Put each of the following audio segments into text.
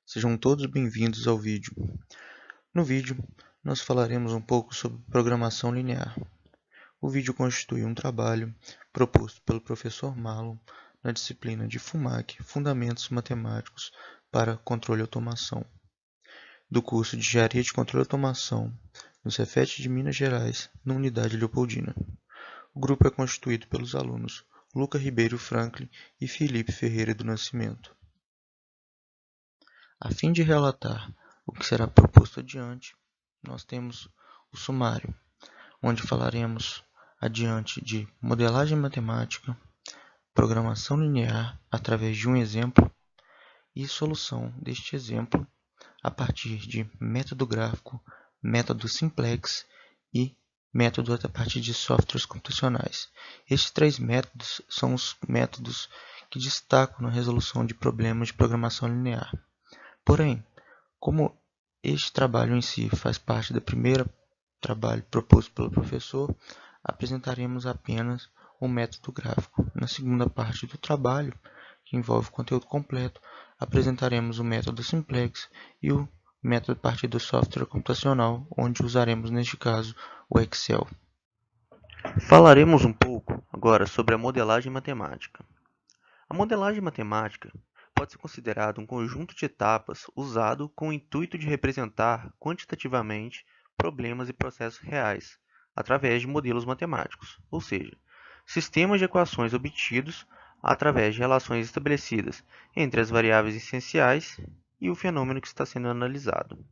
Sejam todos bem-vindos ao vídeo. No vídeo, nós falaremos um pouco sobre programação linear. O vídeo constitui um trabalho proposto pelo professor Marlon na disciplina de FUMAC, Fundamentos Matemáticos para Controle e Automação, do curso de Engenharia de Controle e Automação, no Cefet de Minas Gerais, na Unidade Leopoldina. O grupo é constituído pelos alunos Luca Ribeiro Franklin e Felipe Ferreira do Nascimento. A fim de relatar o que será proposto adiante, nós temos o sumário, onde falaremos adiante de modelagem matemática, programação linear através de um exemplo e solução deste exemplo a partir de método gráfico, método simplex e método a partir de softwares computacionais. Estes três métodos são os métodos que destacam na resolução de problemas de programação linear. Porém, como este trabalho em si faz parte do primeiro trabalho proposto pelo professor, apresentaremos apenas o método gráfico. Na segunda parte do trabalho, que envolve o conteúdo completo, apresentaremos o método simplex e o método a partir do software computacional, onde usaremos neste caso o Excel. Falaremos um pouco agora sobre a modelagem matemática. A modelagem matemática pode ser considerado um conjunto de etapas usado com o intuito de representar quantitativamente problemas e processos reais, através de modelos matemáticos, ou seja, sistemas de equações obtidos através de relações estabelecidas entre as variáveis essenciais e o fenômeno que está sendo analisado.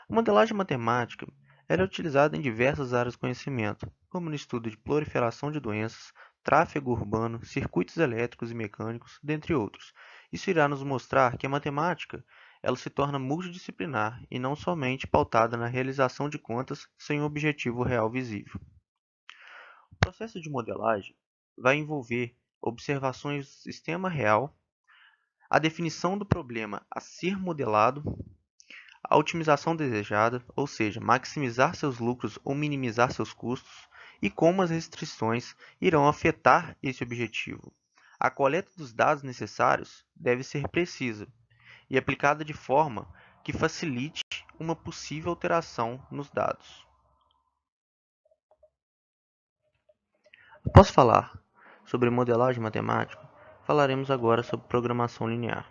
A modelagem matemática é utilizada em diversas áreas do conhecimento, como no estudo de proliferação de doenças, tráfego urbano, circuitos elétricos e mecânicos, dentre outros. Isso irá nos mostrar que a matemática ela se torna multidisciplinar e não somente pautada na realização de contas sem um objetivo real visível. O processo de modelagem vai envolver observações do sistema real, a definição do problema a ser modelado, a otimização desejada, ou seja, maximizar seus lucros ou minimizar seus custos, e como as restrições irão afetar esse objetivo. A coleta dos dados necessários deve ser precisa e aplicada de forma que facilite uma possível alteração nos dados. Após falar sobre modelagem matemática, falaremos agora sobre programação linear.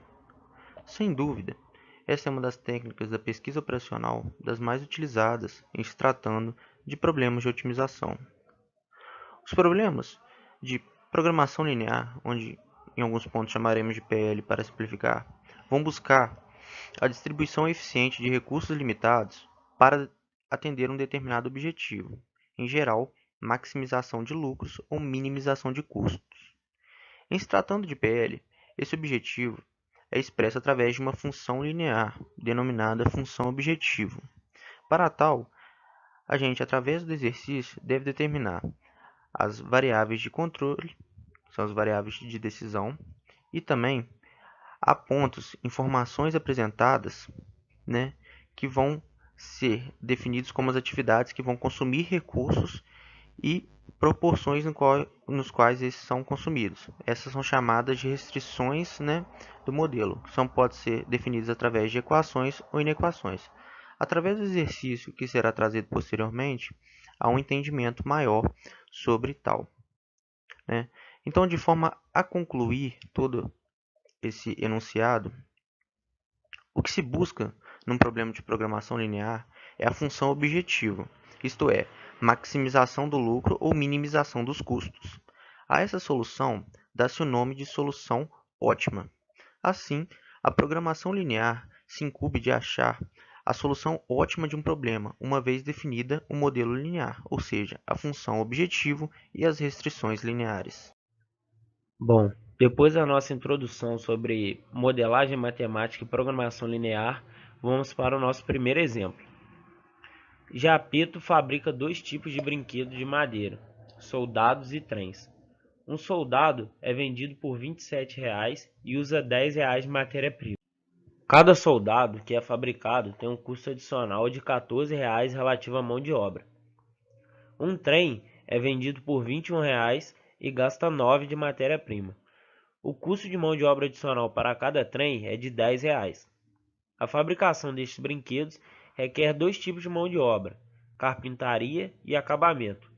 Sem dúvida, essa é uma das técnicas da pesquisa operacional das mais utilizadas em se tratando de problemas de otimização. Os problemas de programação linear, onde em alguns pontos chamaremos de PL para simplificar, vão buscar a distribuição eficiente de recursos limitados para atender um determinado objetivo, em geral, maximização de lucros ou minimização de custos. Em se tratando de PL, esse objetivo é expresso através de uma função linear, denominada função objetivo. Para tal, a gente, através do exercício, deve determinar as variáveis de controle, que são as variáveis de decisão, e também há pontos, informações apresentadas, que vão ser definidos como as atividades que vão consumir recursos e proporções nos quais esses são consumidos. Essas são chamadas de restrições, do modelo, que podem ser definidas através de equações ou inequações. Através do exercício que será trazido posteriormente, há um entendimento maior sobre tal. Então, de forma a concluir todo esse enunciado, o que se busca num problema de programação linear é a função objetivo, isto é, maximização do lucro ou minimização dos custos. A essa solução dá-se o nome de solução ótima. Assim, a programação linear se incumbe de achar a solução ótima de um problema, uma vez definida o modelo linear, ou seja, a função objetivo e as restrições lineares. Bom, depois da nossa introdução sobre modelagem matemática e programação linear, vamos para o nosso primeiro exemplo. Japito fabrica dois tipos de brinquedos de madeira, soldados e trens. Um soldado é vendido por R$ 27,00 e usa R$ 10,00 de matéria-prima. Cada soldado que é fabricado tem um custo adicional de R$ 14,00 relativo à mão de obra. Um trem é vendido por R$ 21,00 e gasta R$ 9,00 de matéria-prima. O custo de mão de obra adicional para cada trem é de R$ 10,00. A fabricação destes brinquedos requer dois tipos de mão de obra: carpintaria e acabamento.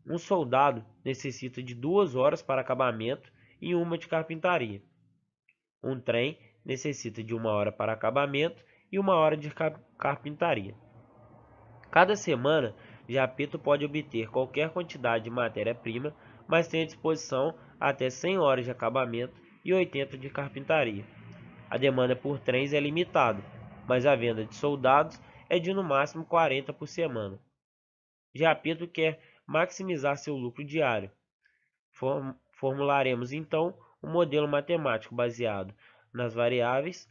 Um soldado necessita de 2 horas para acabamento e 1 de carpintaria. Um trem necessita de 1 hora para acabamento e 1 hora de carpintaria. Cada semana, Japeto pode obter qualquer quantidade de matéria-prima, mas tem à disposição até 100 horas de acabamento e 80 de carpintaria. A demanda por trens é limitada, mas a venda de soldados é de no máximo 40 por semana. Japeto quer maximizar seu lucro diário. Formularemos então um modelo matemático baseado nas variáveis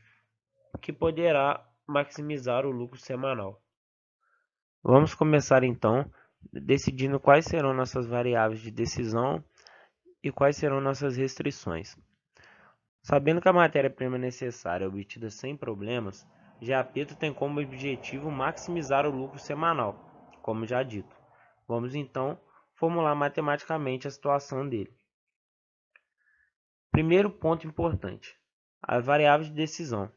que poderá maximizar o lucro semanal. Vamos começar então decidindo quais serão nossas variáveis de decisão e quais serão nossas restrições. Sabendo que a matéria-prima necessária é obtida sem problemas, Japeto tem como objetivo maximizar o lucro semanal, como já dito. Vamos então formular matematicamente a situação dele. Primeiro ponto importante: as variáveis de decisão.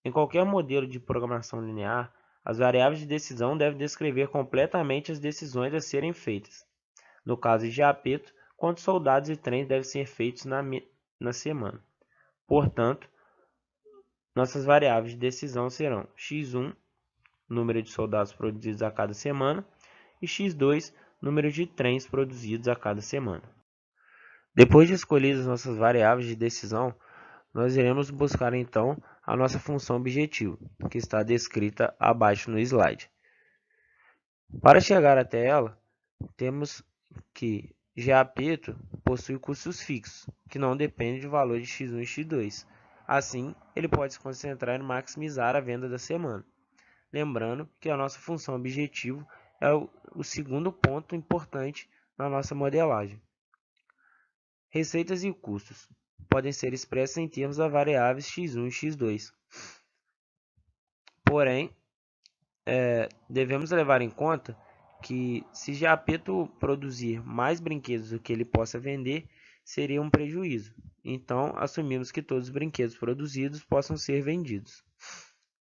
Em qualquer modelo de programação linear, as variáveis de decisão devem descrever completamente as decisões a serem feitas. No caso de Japeto, quantos soldados e trens devem ser feitos na semana. Portanto, nossas variáveis de decisão serão x1, número de soldados produzidos a cada semana, e x2, número de trens produzidos a cada semana. Depois de escolhidas nossas variáveis de decisão, nós iremos buscar então a nossa função objetivo, que está descrita abaixo no slide. Para chegar até ela, temos que Japeto possui custos fixos, que não dependem do valor de x1 e x2. Assim, ele pode se concentrar em maximizar a venda da semana. Lembrando que a nossa função objetivo é o segundo ponto importante na nossa modelagem. Receitas e custos podem ser expressas em termos das variáveis x1 e x2. Porém, devemos levar em conta que se Japeto produzir mais brinquedos do que ele possa vender, seria um prejuízo. Então, assumimos que todos os brinquedos produzidos possam ser vendidos.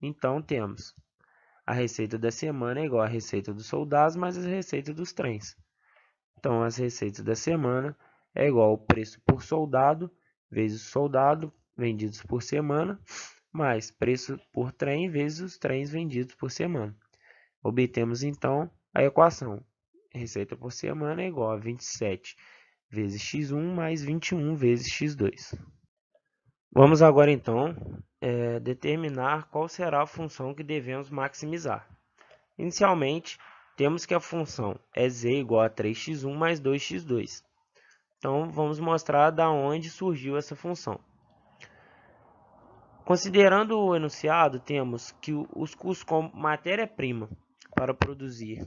Então, temos a receita da semana é igual à receita dos soldados mais a receita dos trens. Então, as receitas da semana é igual ao preço por soldado vezes soldado vendidos por semana, mais preço por trem vezes os trens vendidos por semana. Obtemos então a equação: receita por semana é igual a 27 vezes x1 mais 21 vezes x2. Vamos agora então determinar qual será a função que devemos maximizar. Inicialmente, temos que a função é z igual a 3x1 mais 2x2. Então, vamos mostrar de onde surgiu essa função. Considerando o enunciado, temos que os custos com matéria-prima para produzir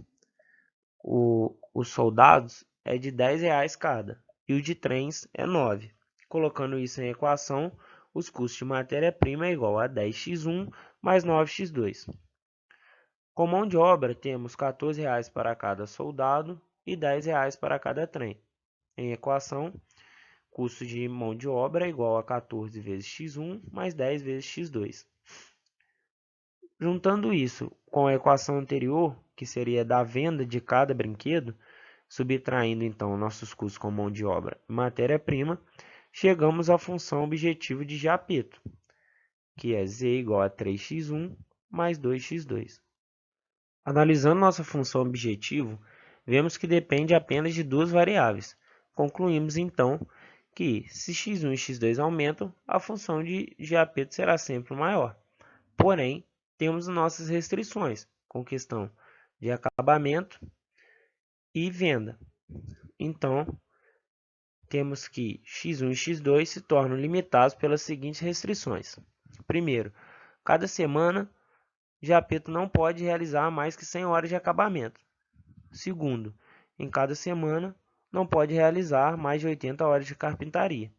os soldados é de R$10 cada, e o de trens é 9. Colocando isso em equação, os custos de matéria-prima é igual a 10x1 mais 9x2. Com mão de obra, temos R$14 para cada soldado e R$10 para cada trem. Em equação, custo de mão de obra é igual a 14 vezes x1 mais 10 vezes x2. Juntando isso com a equação anterior, que seria da venda de cada brinquedo, subtraindo então nossos custos com mão de obra e matéria-prima, chegamos à função objetivo de Japeto, que é z igual a 3x1 mais 2x2. Analisando nossa função objetivo, vemos que depende apenas de duas variáveis. Concluímos então que, se x1 e x2 aumentam, a função de Japeto será sempre maior. Porém, temos nossas restrições, com questão de acabamento e venda. Então, temos que x1 e x2 se tornam limitados pelas seguintes restrições. Primeiro, cada semana, Japeto não pode realizar mais que 100 horas de acabamento. Segundo, em cada semana, não pode realizar mais de 80 horas de carpintaria.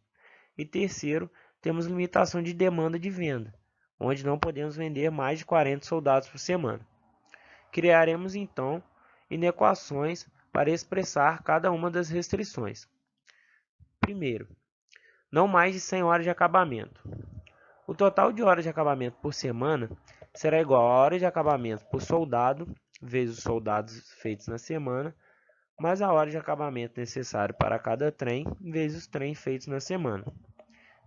E terceiro, temos limitação de demanda de venda, onde não podemos vender mais de 40 soldados por semana. Criaremos então inequações para expressar cada uma das restrições. Primeiro, não mais de 100 horas de acabamento. O total de horas de acabamento por semana será igual a hora de acabamento por soldado, vezes os soldados feitos na semana, mais a hora de acabamento necessário para cada trem, vezes os trens feitos na semana.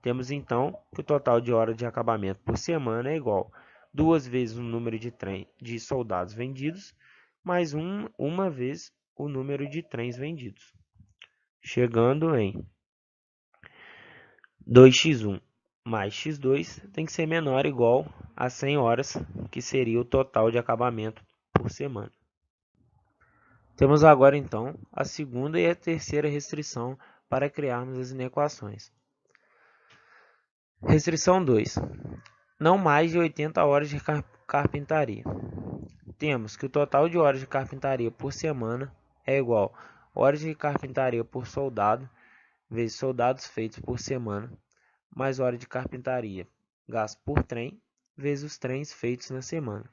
Temos então que o total de horas de acabamento por semana é igual a 2 vezes o número de soldados vendidos, mais uma vez o número de trens vendidos, chegando em 2x1 mais x2 tem que ser menor ou igual a 100 horas, que seria o total de acabamento por semana. Temos agora então a segunda e a terceira restrição para criarmos as inequações. Restrição 2. Não mais de 80 horas de carpintaria. Temos que o total de horas de carpintaria por semana é igual a horas de carpintaria por soldado, vezes soldados feitos por semana, mais hora de carpintaria gasto por trem, vezes os trens feitos na semana.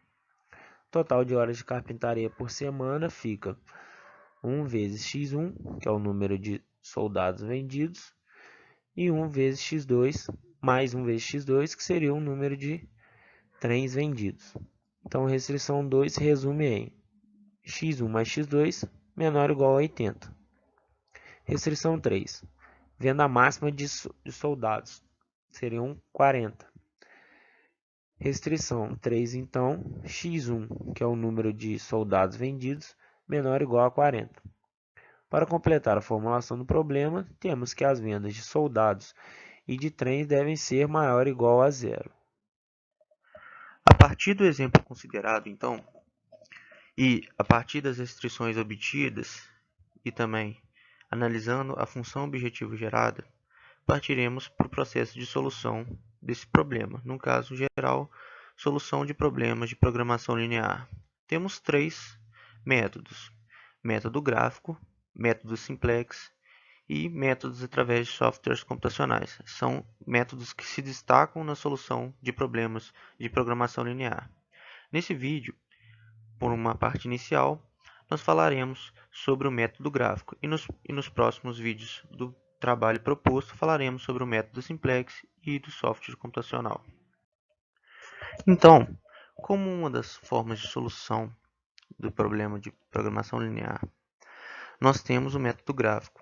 Total de horas de carpintaria por semana fica 1 vezes x1, que é o número de soldados vendidos, e 1 vezes x2, mais 1 vezes x2, que seria o número de trens vendidos. Então, a restrição 2 se resume em x1 mais x2 menor ou igual a 80. Restrição 3. Venda máxima de soldados seriam 40. Restrição 3, então, x1, que é o número de soldados vendidos, menor ou igual a 40. Para completar a formulação do problema, temos que as vendas de soldados e de trens devem ser maior ou igual a zero. A partir do exemplo considerado, então, e a partir das restrições obtidas, e também analisando a função objetivo gerada, partiremos para o processo de solução desse problema. No caso geral, solução de problemas de programação linear. Temos 3 métodos: método gráfico, método simplex e métodos através de softwares computacionais. São métodos que se destacam na solução de problemas de programação linear. Nesse vídeo, por uma parte inicial, nós falaremos sobre o método gráfico e nos próximos vídeos do trabalho proposto falaremos sobre o método simplex e do software computacional. Então, como uma das formas de solução do problema de programação linear, nós temos o método gráfico.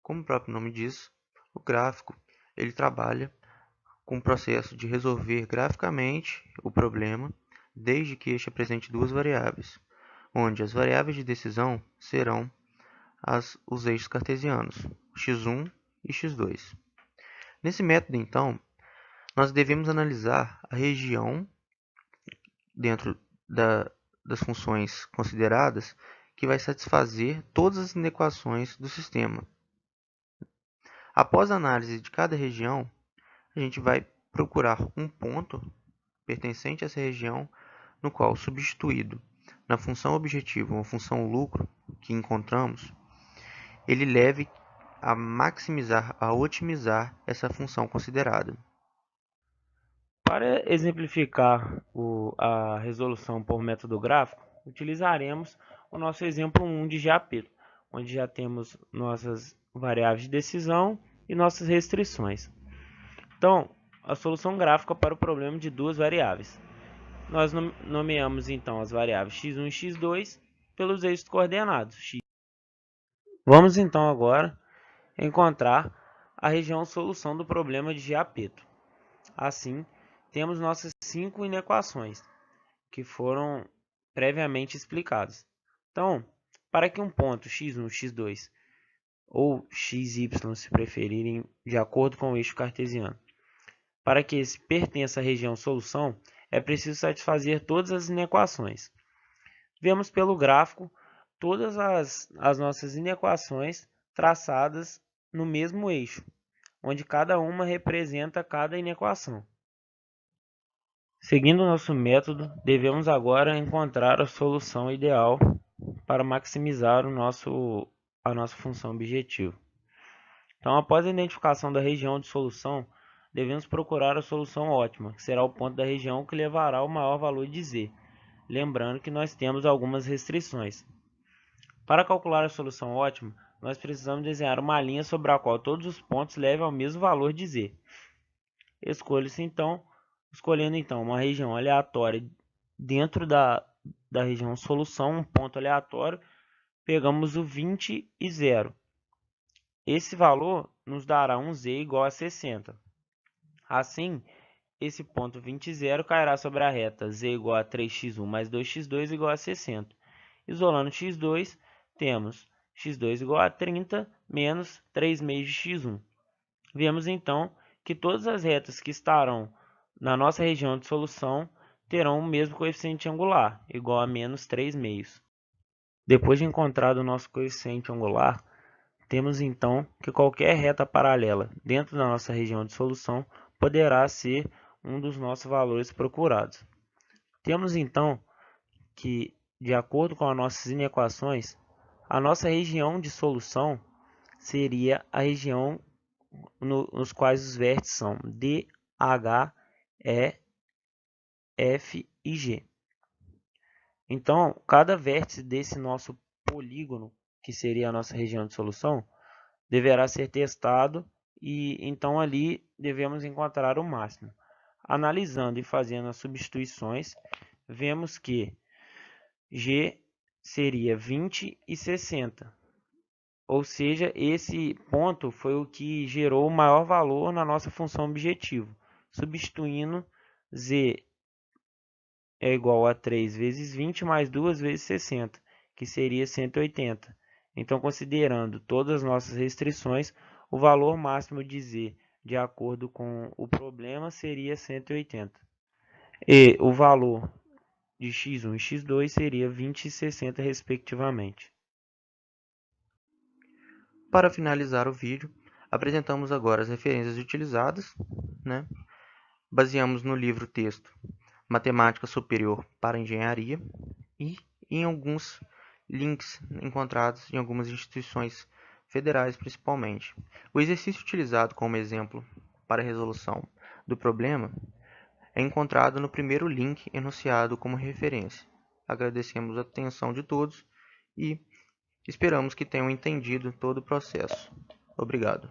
Como o próprio nome diz, o gráfico ele trabalha com o processo de resolver graficamente o problema, desde que este apresente duas variáveis, onde as variáveis de decisão serão os eixos cartesianos, x1 e x2. Nesse método, então, nós devemos analisar a região dentro das funções consideradas que vai satisfazer todas as inequações do sistema. Após a análise de cada região, a gente vai procurar um ponto pertencente a essa região, no qual, substituído na função objetivo ou função lucro que encontramos, ele leve a maximizar, a otimizar essa função considerada. Para exemplificar a resolução por método gráfico, utilizaremos o nosso exemplo 1 de Japito, onde já temos nossas variáveis de decisão e nossas restrições. Então, a solução gráfica para o problema de duas variáveis. Nós nomeamos então as variáveis x1 e x2 pelos eixos coordenados. Vamos então agora encontrar a região solução do problema de Japito. Assim, temos nossas 5 inequações, que foram previamente explicadas. Então, para que um ponto x1, x2 ou xy, se preferirem, de acordo com o eixo cartesiano, para que esse pertença à região solução, é preciso satisfazer todas as inequações. Vemos pelo gráfico todas as nossas inequações traçadas no mesmo eixo, onde cada uma representa cada inequação. Seguindo nosso método, devemos agora encontrar a solução ideal para maximizar a nossa função objetivo. Então, após a identificação da região de solução, devemos procurar a solução ótima, que será o ponto da região que levará ao maior valor de z, lembrando que nós temos algumas restrições. Para calcular a solução ótima, nós precisamos desenhar uma linha sobre a qual todos os pontos levem ao mesmo valor de z. Escolha-se então escolhendo então uma região aleatória dentro da região solução, um ponto aleatório, pegamos o 20 e 0. Esse valor nos dará um z igual a 60. Assim, esse ponto 20 e 0 cairá sobre a reta z igual a 3x1 mais 2x2 igual a 60. Isolando x2, temos x2 igual a 30 menos 3 meios de x1. Vemos então que todas as retas que estarão na nossa região de solução terão o mesmo coeficiente angular, igual a menos 3 meios. Depois de encontrado o nosso coeficiente angular, temos então que qualquer reta paralela dentro da nossa região de solução poderá ser um dos nossos valores procurados. Temos então que, de acordo com as nossas inequações, a nossa região de solução seria a região nos quais os vértices são D, H, E, F e G. Então, cada vértice desse nosso polígono, que seria a nossa região de solução, deverá ser testado e então ali devemos encontrar o máximo. Analisando e fazendo as substituições, vemos que G seria 20 e 60. Ou seja, esse ponto foi o que gerou o maior valor na nossa função objetivo. Substituindo, z é igual a 3 vezes 20 mais 2 vezes 60, que seria 180. Então, considerando todas as nossas restrições, o valor máximo de z, de acordo com o problema, seria 180. E o valor de x1 e x2 seria 20 e 60, respectivamente. Para finalizar o vídeo, apresentamos agora as referências utilizadas, né? Baseamos no livro-texto Matemática Superior para Engenharia e em alguns links encontrados em algumas instituições federais, principalmente. O exercício utilizado como exemplo para a resolução do problema é encontrado no primeiro link enunciado como referência. Agradecemos a atenção de todos e esperamos que tenham entendido todo o processo. Obrigado.